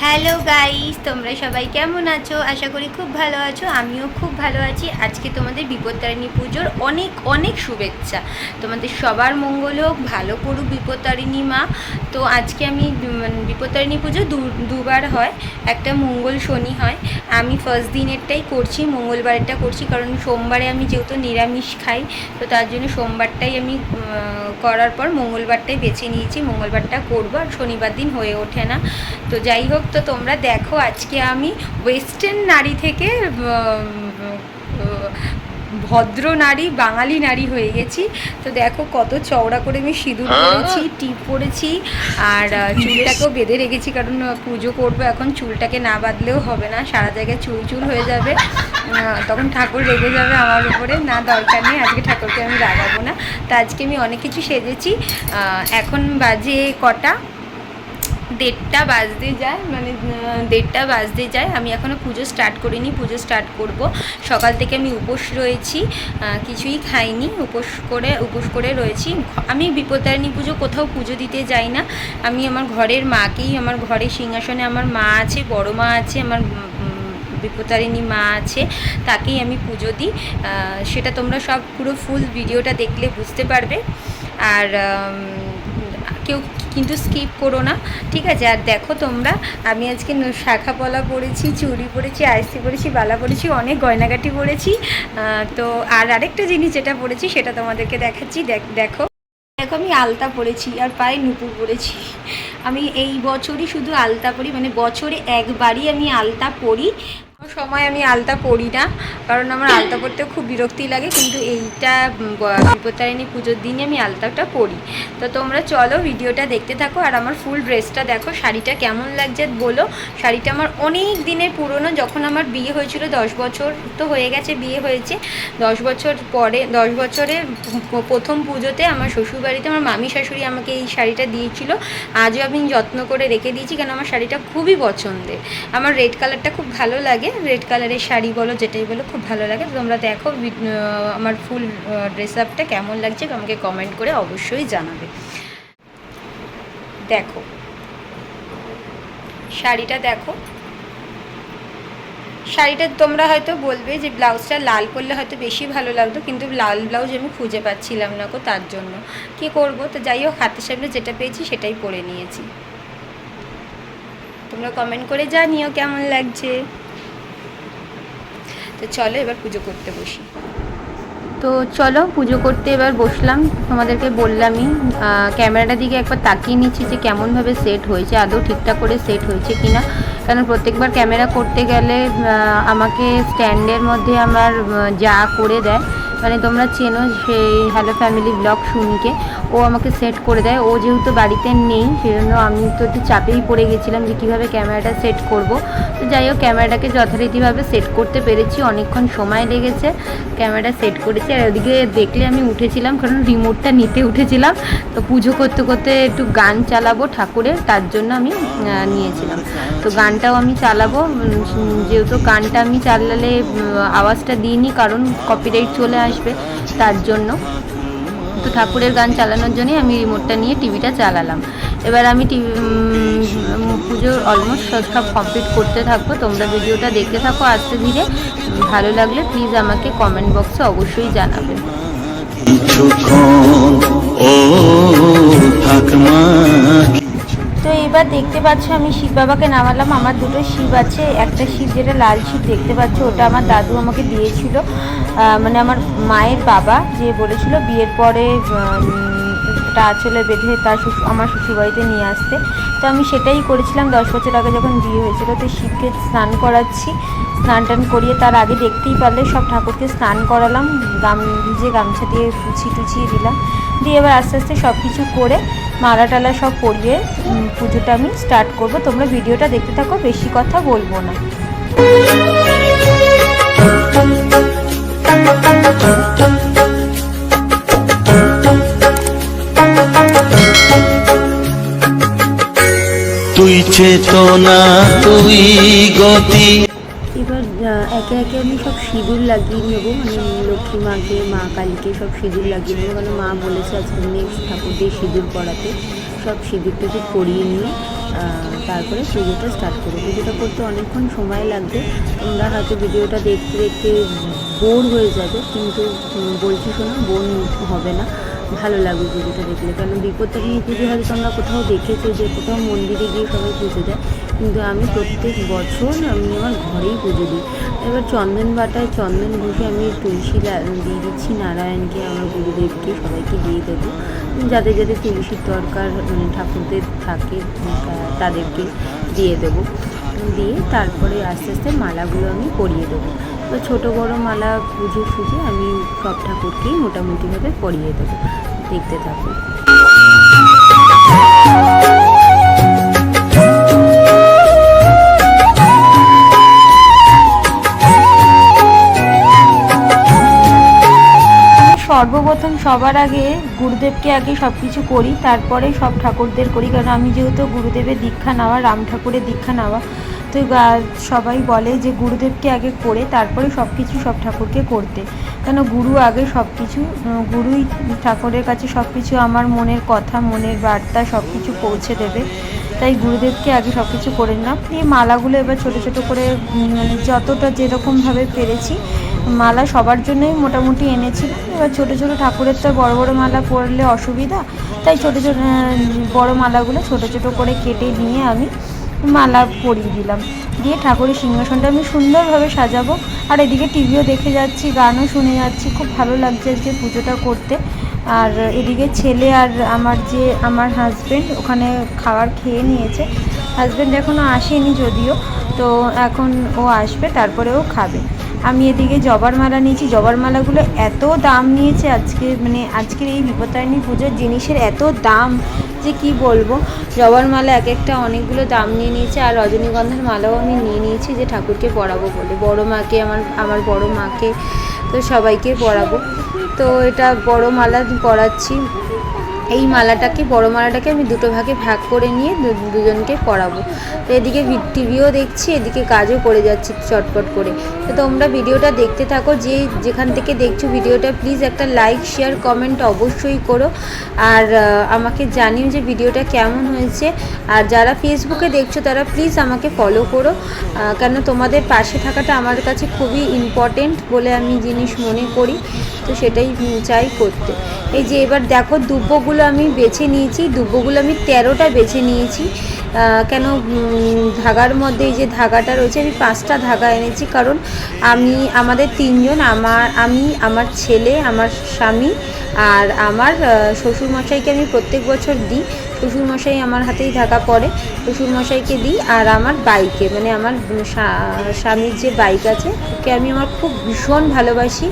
Hello guys, তোমরা সবাই কেমন আছো? আশা করি খুব ভালো আছো। আমিও খুব ভালো আছি। আজকে তোমাদের বিপত্তারিণী পুজোর অনেক অনেক শুভেচ্ছা। তোমাদের সবার মঙ্গল হোক, ভালো করুক বিপত্তারিণী মা। তো আজকে আমি বিপত্তারিণী পুজো দুবার হয়, একটা মঙ্গল শনি হয়। আমি ফার্স্ট দিনেরটাই করছি, মঙ্গলবারেরটা করছি, কারণ সোমবারে আমি যেহেতু নিরামিষ খাই, তো তার জন্য সোমবারটাই আমি করার পর মঙ্গলবারটাই বেছে নিয়েছি। মঙ্গলবারটা করবো, আর শনিবার দিন হয়ে ওঠে না। তো যাই হোক, তো তোমরা দেখো আজকে আমি ওয়েস্টার্ন নারী থেকে ভদ্র নারী, বাঙালি নারী হয়ে গেছি। তো দেখো কত চওড়া করে আমি সিঁদুর পরেছি, টিপ পরেছি, আর চুলটাকেও বেঁধে রেখেছি, কারণ পুজো করবো এখন, চুলটাকে না বাঁধলেও হবে না, সারা জায়গায় চুল চুল হয়ে যাবে, তখন ঠাকুর রেগে যাবে আমার উপরে। না, দরকার নেই, আজকে ঠাকুরকে আমি রাগাবো না। তো আজকে আমি অনেক কিছু সেজেছি। এখন বাজে কটা, 1:30 বাজতে যায়, মানে 1:30 বাজতে যায়। আমি এখনও পুজো স্টার্ট করিনি, পুজো স্টার্ট করব। সকাল থেকে আমি উপোস রয়েছি, কিছুই খাইনি, উপোস করে রয়েছি। আমি বিপত্তারিণী পুজো কোথাও পুজো দিতে যাই না। আমি আমার ঘরের মাকেই, আমার ঘরের সিংহাসনে আমার মা আছে, বড় মা আছে, আমার বিপত্তারিণী মা আছে, তাকেই আমি পুজো দিই। সেটা তোমরা সব পুরো ফুল ভিডিওটা দেখলে বুঝতে পারবে। আর কেউ কিন্তু স্কিপ করো না, ঠিক আছে? আর দেখো তোমরা, আমি আজকে শাখা পলা পরেছি, চুড়ি পরেছি, আইসি পরেছি, বালা পরেছি, অনেক গয়নাগাটি পরেছি। তো আর আরেকটা জিনিস যেটা পরেছি সেটা তোমাদেরকে দেখাচ্ছি। দেখো, আমি আলতা পরেছি আর পায়ে নুপুর পরেছি। আমি এই বছরই শুধু আলতা পরি, মানে বছরে একবারই আমি আলতা পরি। সময় আমি আলতা পরি না, কারণ আমার আলতা পরতেও খুব বিরক্তি লাগে, কিন্তু এইটা বিপত্তারিণী পুজোর দিনে আমি আলতাটা পরি। তো তোমরা চলো ভিডিওটা দেখতে থাকো, আর আমার ফুল ড্রেসটা দেখো, শাড়িটা কেমন লাগছে বলো। শাড়িটা আমার অনেক দিনের পুরনো, যখন আমার বিয়ে হয়েছিল, 10 বছর তো হয়ে গেছে বিয়ে হয়েছে। 10 বছর পরে, 10 বছরের প্রথম পুজোতে আমার শ্বশুরবাড়িতে আমার মামি শাশুড়ি আমাকে এই শাড়িটা দিয়েছিল। আজও আমি যত্ন করে রেখে দিয়েছি, কারণ আমার শাড়িটা খুবই পছন্দের। আমার রেড কালারটা খুব ভালো লাগে, রেড কালারের শাড়ি বলো যেটাই বলো খুব ভালো লাগে। তোমরা দেখো আমার ফুল ড্রেস আপটা কেমন লাগছে আমাকে কমেন্ট করে অবশ্যই জানাবে। দেখো শাড়িটা, দেখো শাড়িটা তোমরা হয়তো বলবে যে ব্লাউজটা লাল করলে হয়তো বেশি ভালো লাগতো, কিন্তু লাল ব্লাউজ আমি খুঁজে পাচ্ছিলাম না গো, তার জন্য কি করব। তো যাই হোক, হাতের সামনে যেটা পেয়েছি সেটাই পরে নিয়েছি। তোমরা কমেন্ট করে জানিও কেমন লাগছে। তো চলো এবার পুজো করতে বসি। তো চলো পুজো করতে এবার বসলাম। তোমাদেরকে বললামই, ক্যামেরাটার দিকে একবার তাকিয়ে নিচ্ছি যে কেমনভাবে সেট হয়েছে, আদৌ ঠিকঠাক করে সেট হয়েছে কি না। কারণ প্রত্যেকবার ক্যামেরা করতে গেলে আমাকে স্ট্যান্ডের মধ্যে আমার যা করে দেয়, মানে তোমরা চেনো সেই হ্যালো ফ্যামিলি ব্লগ শুনিকে, ও আমাকে সেট করে দেয়। ও যেহেতু বাড়িতে নেই, সেজন্য আমি তো একটু চাপেই পড়ে গেছিলাম যে কীভাবে ক্যামেরাটা সেট করব। তো যাই হোক, ক্যামেরাটাকে যথারীতিভাবে সেট করতে পেরেছি, অনেকক্ষণ সময় লেগেছে, ক্যামেরা সেট করেছি। আর ওদিকে দেখলে আমি উঠেছিলাম, কারণ রিমোটটা নিতে উঠেছিলাম। তো পুজো করতে করতে একটু গান চালাবো ঠাকুরের, তার জন্য আমি নিয়েছিলাম। তো গানটাও আমি চালাবো, যেহেতু গানটা আমি চালালে আওয়াজটা দিইনি, কারণ কপিরাইট চলে আসবে, তার জন্য। তো ঠাকুরের গান চালানোর জন্যই আমি রিমোটটা নিয়ে টিভিটা চালালাম। এবার আমি পুজোর অলমোস্ট সব কমপ্লিট করতে থাকবো। তোমরা ভিডিওটা দেখতে থাকো আস্তে ধীরে। ভালো লাগলে প্লিজ আমাকে কমেন্ট বক্সে অবশ্যই জানাবে। তো এবার দেখতে পাচ্ছ আমি শিব বাবাকে নামালাম। আমার দুটো শিব আছে, একটা শিব যেটা লাল শিব দেখতে পাচ্ছ, ওটা আমার দাদু আমাকে দিয়েছিল, মানে আমার মায়ের বাবা যে বলেছিল বিয়ের পরে ওটা আঁচলে বেঁধে তার আমার শ্বশুরবাড়িতে নিয়ে আসতে। তো আমি সেটাই করেছিলাম 10 বছর আগে যখন বিয়ে হয়েছিল। তো শিবকে স্নান করাচ্ছি, স্নান টান করিয়ে তার আগে দেখতেই পারলে সব ঠাকুরকে স্নান করালাম, ভিজে গামছা দিয়ে টুছিয়ে দিলাম, দিয়ে এবার আস্তে আস্তে সব কিছু করে মালা টালা সব পরিয়ে পুজোটা আমি স্টার্ট করব। তোমরা ভিডিওটা দেখতে থাকো, বেশি কথা বলবো না। তুই চেতনা, তুই গতি। এবার একে একে আমি সব সিঁদুর লাগিয়ে নেবো, মানে লক্ষ্মী মাকে, মা কালীকে সব সিঁদুর লাগিয়ে নেবো, কারণ মা বলেছে আজকে নেক্সট ঠাকুরদের সিঁদুর পরাতে। সব সিঁদুর টিঁদুর পরিয়ে নিয়ে তারপরে পুজোটা স্টার্ট করবো। পুজোটা করতে অনেকক্ষণ সময় লাগবে, তোমরা হয়তো ভিডিওটা দেখতে দেখতে বোর হয়ে যাবে, কিন্তু বলছি শোনো, বোর হবে না, ভালো লাগবে পুজোটা দেখলে। কারণ বিপত্তারিণী পুজো হয়তো তোমরা কোথাও দেখেছো যে কোথাও মন্দিরে গিয়ে সবাই পুজো দেয়, কিন্তু আমি প্রত্যেক বছর আমি আমার ঘরেই পুজো দিই। এবার চন্দন বাটায় চন্দন ঘষে আমি তুলসী দিয়ে দিচ্ছি নারায়ণকে, আমার গুরুদেবকে, সবাইকে দিয়ে দেবো। যাদের যাদের তুলসীর দরকার মানে ঠাকুরদের থাকে তাদেরকে দিয়ে দেবো। দিয়ে তারপরে আস্তে আস্তে মালাগুলো আমি পরিয়ে দেবো। তো ছোটো বড়ো মালা পুজো সুজে আমি সব ঠাকুরকেই মোটামুটিভাবে পরিয়ে দেবো। দেখতে থাকো। সর্বপ্রথম সবার আগে গুরুদেবকে আগে সব কিছু করি, তারপরে সব ঠাকুরদের করি। কারণ আমি যেহেতু গুরুদেবের দীক্ষা নেওয়া, রাম ঠাকুরের দীক্ষা নেওয়া, তো সবাই বলে যে গুরুদেবকে আগে করে তারপরে সব কিছু সব ঠাকুরকে করতে। কেন গুরু আগে সব কিছু, গুরুই ঠাকুরের কাছে সব কিছু আমার মনের কথা, মনের বার্তা সব কিছু পৌঁছে দেবে। তাই গুরুদেবকে আগে সব কিছু করে নিলাম। এই মালাগুলো এবার ছোটো ছোটো করে মানে যতটা যেরকমভাবে পেরেছি মালা সবার জন্যই মোটামুটি এনেছিলাম। এবার ছোটো ছোটো ঠাকুরের তো বড় বড় মালা পরলে অসুবিধা, তাই ছোটো ছোটো বড় মালাগুলো ছোটো ছোটো করে কেটে নিয়ে আমি মালা পরিয়ে দিলাম। দিয়ে ঠাকুরের সিংহাসনটা আমি সুন্দরভাবে সাজাবো। আর এদিকে টিভিও দেখে যাচ্ছি, গানও শুনে যাচ্ছি, খুব ভালো লাগছে আজকে পুজোটা করতে। আর এদিকে ছেলে আর আমার হাজব্যান্ড ওখানে খাবার খেয়ে নিয়েছে। হাজব্যান্ড এখনও আসেনি যদিও, তো এখন ও আসবে, তারপরে ও খাবে। আমি এদিকে জবার মালা নিয়েছি। জবার মালাগুলো এত দাম নিয়েছে আজকে, মানে আজকের এই বিপত্তারিণী পুজোর জিনিসের এত দাম যে কি বলবো। জবার মালা এক একটা অনেকগুলো দাম নিয়ে নিয়েছে। আর রজনীগন্ধার মালাও আমি নিয়ে নিয়েছি যে ঠাকুরকে পরাবো বলে, বড় মাকে, আমার বড় মাকে, তো সবাইকে পরাবো। তো এটা বড় মালা পরাচ্ছি। এই মালাটাকে, বড় মালাটাকে আমি দুটো ভাগে ভাগ করে নিয়ে দুজনকে পরাবো। তো এদিকে টিভিও দেখছি, এদিকে কাজও করে যাচ্ছি চটপট করে। তো তোমরা ভিডিওটা দেখতে থাকো, যেখান থেকে দেখছো ভিডিওটা প্লিজ একটা লাইক, শেয়ার, কমেন্ট অবশ্যই করো। আর আমাকে জানিও যে ভিডিওটা কেমন হয়েছে। আর যারা ফেসবুকে দেখছো তারা প্লিজ আমাকে ফলো করো, কেন তোমাদের পাশে থাকাটা আমার কাছে খুবই ইম্পর্টেন্ট বলে আমি জিনিস মনে করি। তো সেটাই চাই করতে। এই যে এবার দেখো দুব্বগুলো আমি বেছে নিয়েছি, দুব্বগুলো আমি 13টা বেছে নিয়েছি। কেন ধাগার মধ্যে এই যে ধাগাটা রয়েছে, আমি 5টা ধাগা এনেছি। কারণ আমাদের 3জন, আমি, আমার ছেলে, আমার স্বামী আর আমার শ্বশুরমশাইকে আমি প্রত্যেক বছর দিই। শ্বশুরমশাই আমার হাতেই ধাগা পড়ে, শ্বশুরমশাইকে দিই। আর আমার বাইকে, মানে আমার স্বামীর যে বাইক আছে ওকে আমি আমার খুব ভীষণ ভালোবাসি।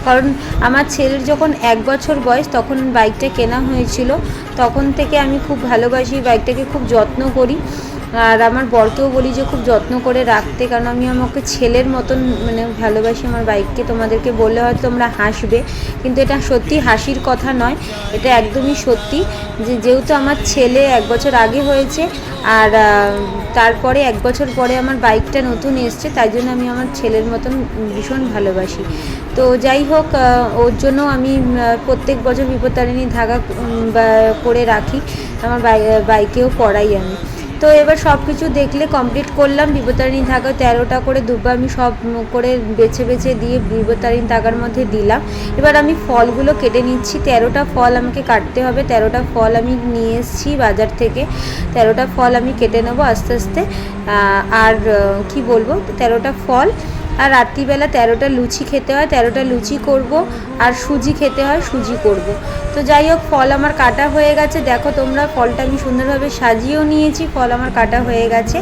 কারণ আমার ছেলের যখন 1 বছর বয়স তখন বাইকটা কেনা হয়েছিল, তখন থেকে আমি খুব ভালোবাসি বাইকটাকে, খুব যত্ন করি। আর আমার বরকেও বলি যে খুব যত্ন করে রাখতে, কারণ আমি আমাকে ছেলের মতন মানে ভালোবাসি আমার বাইককে। তোমাদেরকে বললে হয়তো তোমরা হাসবে, কিন্তু এটা সত্যি হাসির কথা নয়, এটা একদমই সত্যি। যেহেতু আমার ছেলে 1 বছর আগে হয়েছে, আর তারপরে 1 বছর পরে আমার বাইকটা নতুন এসছে, তাই জন্য আমি আমার ছেলের মতন ভীষণ ভালোবাসি। তো যাই হোক, ওর জন্য আমি প্রত্যেক বছর বিপত্তারিণী ধাগা করে রাখি, আমার বাইকেও পরাই আমি। তো এবার সব কিছু দেখলে কমপ্লিট করলাম। বিপত্তারিণী ধাগা 13টা করে দুব্বা আমি সব করে বেছে বেছে দিয়ে বিপত্তারিণী ধাগার মধ্যে দিলাম। এবার আমি ফলগুলো কেটে নিচ্ছি। 13টা ফল আমাকে কাটতে হবে। 13টা ফল আমি নিয়ে এসেছি বাজার থেকে। 13টা ফল আমি কেটে নেবো আস্তে আস্তে। আর কি বলবো, 13টা ফল। আর রাত্রিবেলা 13টা লুচি খেতে হয়, 13টা লুচি করব। আর সুজি খেতে হয়, সুজি করব। তো যাই হোক, ফল আমার কাটা হয়ে গেছে। দেখো তোমরা, ফলটা আমি সুন্দরভাবে সাজিয়েও নিয়েছি, ফল আমার কাটা হয়ে গেছে।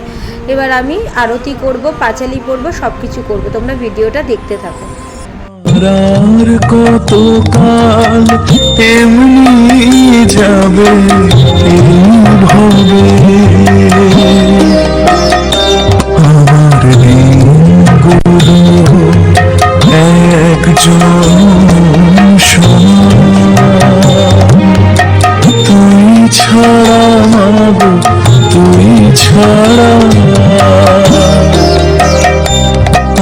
এবার আমি আরতি করব, পাঁচালি পড়ব, সব কিছু করবো। তোমরা ভিডিওটা দেখতে থাকো। কত কাল এমনি যাবে ভবে, আমার দিনগুলো একজন তুই ছাড়া মাগো, তুই ছাড়া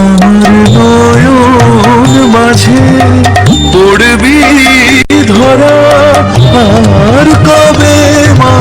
আমার নয়ন মাঝে পড়বি ধরা। আর কবে মা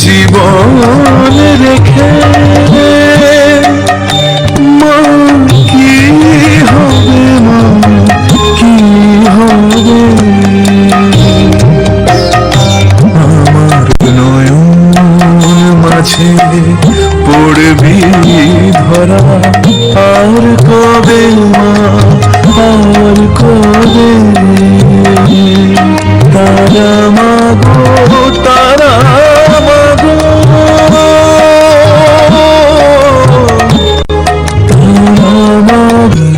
জীবন রেখে মা কি হবে মা কি হবে আমার নয়ন মাঝে পড়বি ধরা আর কবে মা আর কবে তারা মাগো তারা মাগো তারা মাগো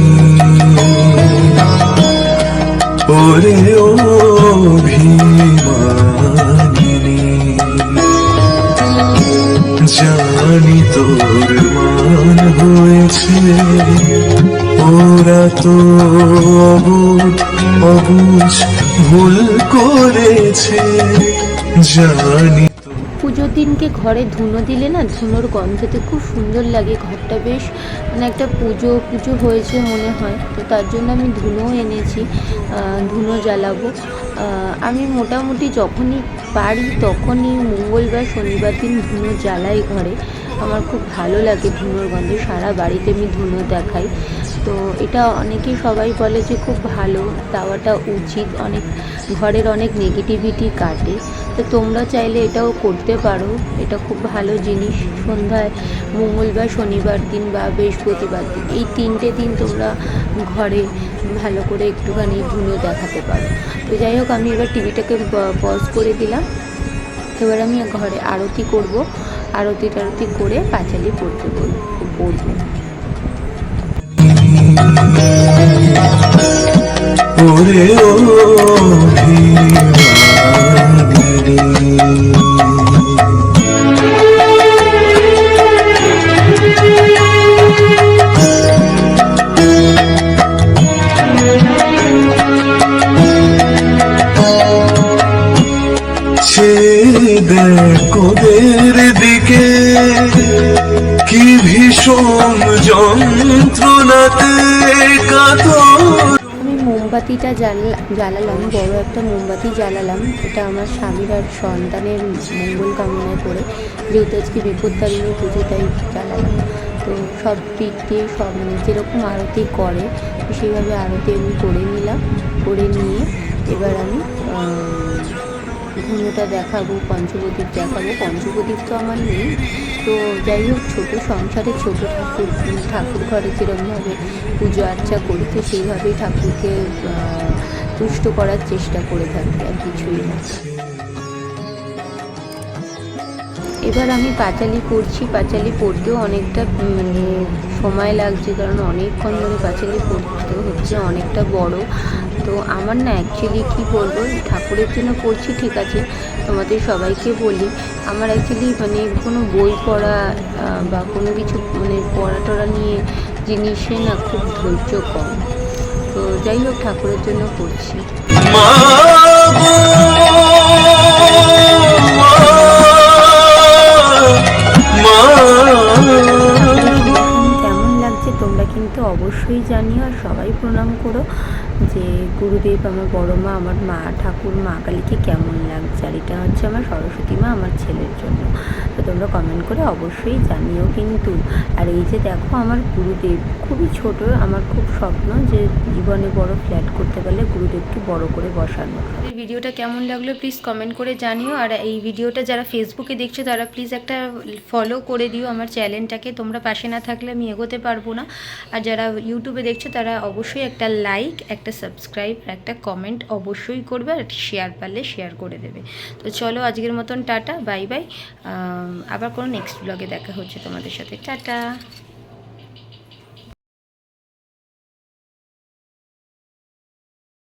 ওরে অভিমানিনী জানি তোর মান হয়েছে ওরা তো অবুঝ ভুল করেছে জানি। পুজোর দিনকে ঘরে ধুনো দিলে না, ধুনোর গন্ধতে খুব সুন্দর লাগে, ঘরটা বেশ মানে একটা পুজো পুজো হয়েছে মনে হয়। তো তার জন্য আমি ধুনো এনেছি, ধুনো জ্বালাবো। আমি মোটামুটি যখনই পারি তখনই মঙ্গলবার শনিবার দিন ধুনো জ্বালাই ঘরে। আমার খুব ভালো লাগে ধুনোর গন্ধে, সারা বাড়িতে আমি ধুনো দেখাই। তো এটা অনেকেই সবাই বলে যে খুব ভালো, দেওয়াটা উচিত, অনেক ঘরের অনেক নেগেটিভিটি কাটে। তো তোমরা চাইলে এটাও করতে পারো, এটা খুব ভালো জিনিস। সন্ধ্যায় মঙ্গলবার শনিবার দিন বা বৃহস্পতিবার দিন, এই 3টে দিন তোমরা ঘরে ভালো করে একটুখানি ধুনো দেখাতে পারো। তো যাই হোক, আমি এবার টিভিটাকে পজ করে দিলাম। এবার আমি ঘরে আরতি করব, আরতি টারতি করে পাঁচালি পড়তে বলবো। ওরে কোদের দিকে কি ভীষণ যন্ত্রণাতে কাতর। আমি মোমবাতিটা জ্বালালাম, বড় একটা মোমবাতি জ্বালালাম। এটা আমার স্বামীর আর সন্তানের মঙ্গল কামনা করে, যেহেতু আজকে বিপত্তারিণী পুজো তাই জ্বালালাম। তো সব দিক দিয়ে সব মানে যেরকম আরতি করে সেইভাবে আরতি আমি করে নিলাম। করে নিয়ে এবার আমি ধুনোটা দেখাবো, পঞ্চপ্রদীপ দেখাবো। পঞ্চপ্রদীপ তো আমার নেই, তো যাই হোক, ছোটো সংসারে ছোটো ঠাকুর ঘরে যেরকমভাবে পুজো আর্চা করি, তো সেইভাবেই ঠাকুরকে তুষ্ট করার চেষ্টা করে থাকি, আর কিছুই না। এবার আমি পাঁচালি পড়ছি। পাঁচালি পড়তেও অনেকটা মানে সময় লাগছে, কারণ অনেকক্ষণ ধরে পাঁচালি পড়তে হচ্ছে, অনেকটা বড়। তো আমার না অ্যাকচুয়ালি কী বলবো, ঠাকুরের জন্য পড়ছি ঠিক আছে, তোমাদের সবাইকে বলি, আমার অ্যাকচুয়ালি মানে কোনো বই পড়া বা কোনো কিছু মানে পড়া টড়া নিয়ে জিনিসে না খুব ধৈর্য কম। তো যাই হোক, ঠাকুরের জন্য পড়ছি। কেমন লাগছে তোমরা কিন্তু অবশ্যই জানিও, আর সবাই প্রণাম করো যে গুরুদেব, আমার বড় মা, আমার মা ঠাকুর, মা কালীকে কেমন লাগছে। আর এটা হচ্ছে আমার সরস্বতী মা, আমার ছেলের জন্য। তো তোমরা কমেন্ট করে অবশ্যই জানিও কিন্তু। আর এই যে দেখো, আমার গুরুদেব খুবই ছোট, আমার খুব স্বপ্ন যে জীবনে বড় ফ্ল্যাট করতে পারলে গুরুদেবকে বড় করে বসানো। এই ভিডিওটা কেমন লাগলো প্লিজ কমেন্ট করে জানিও। আর এই ভিডিওটা যারা ফেসবুকে দেখছো তারা প্লিজ একটা ফলো করে দিও আমার চ্যানেলটাকে, তোমরা পাশে না থাকলে আমি এগোতে পারবো না। আর যারা ইউটিউবে দেখছো তারা অবশ্যই একটা লাইক, একটা সাবস্ক্রাইব আর একটা কমেন্ট অবশ্যই করবে, আর শেয়ার পারলে শেয়ার করে দেবে। তো চলো আজকের মতন টাটা, বাই বাই। আবার কোনো নেক্সট ব্লগে দেখা হচ্ছে তোমাদের সাথে, টাটা।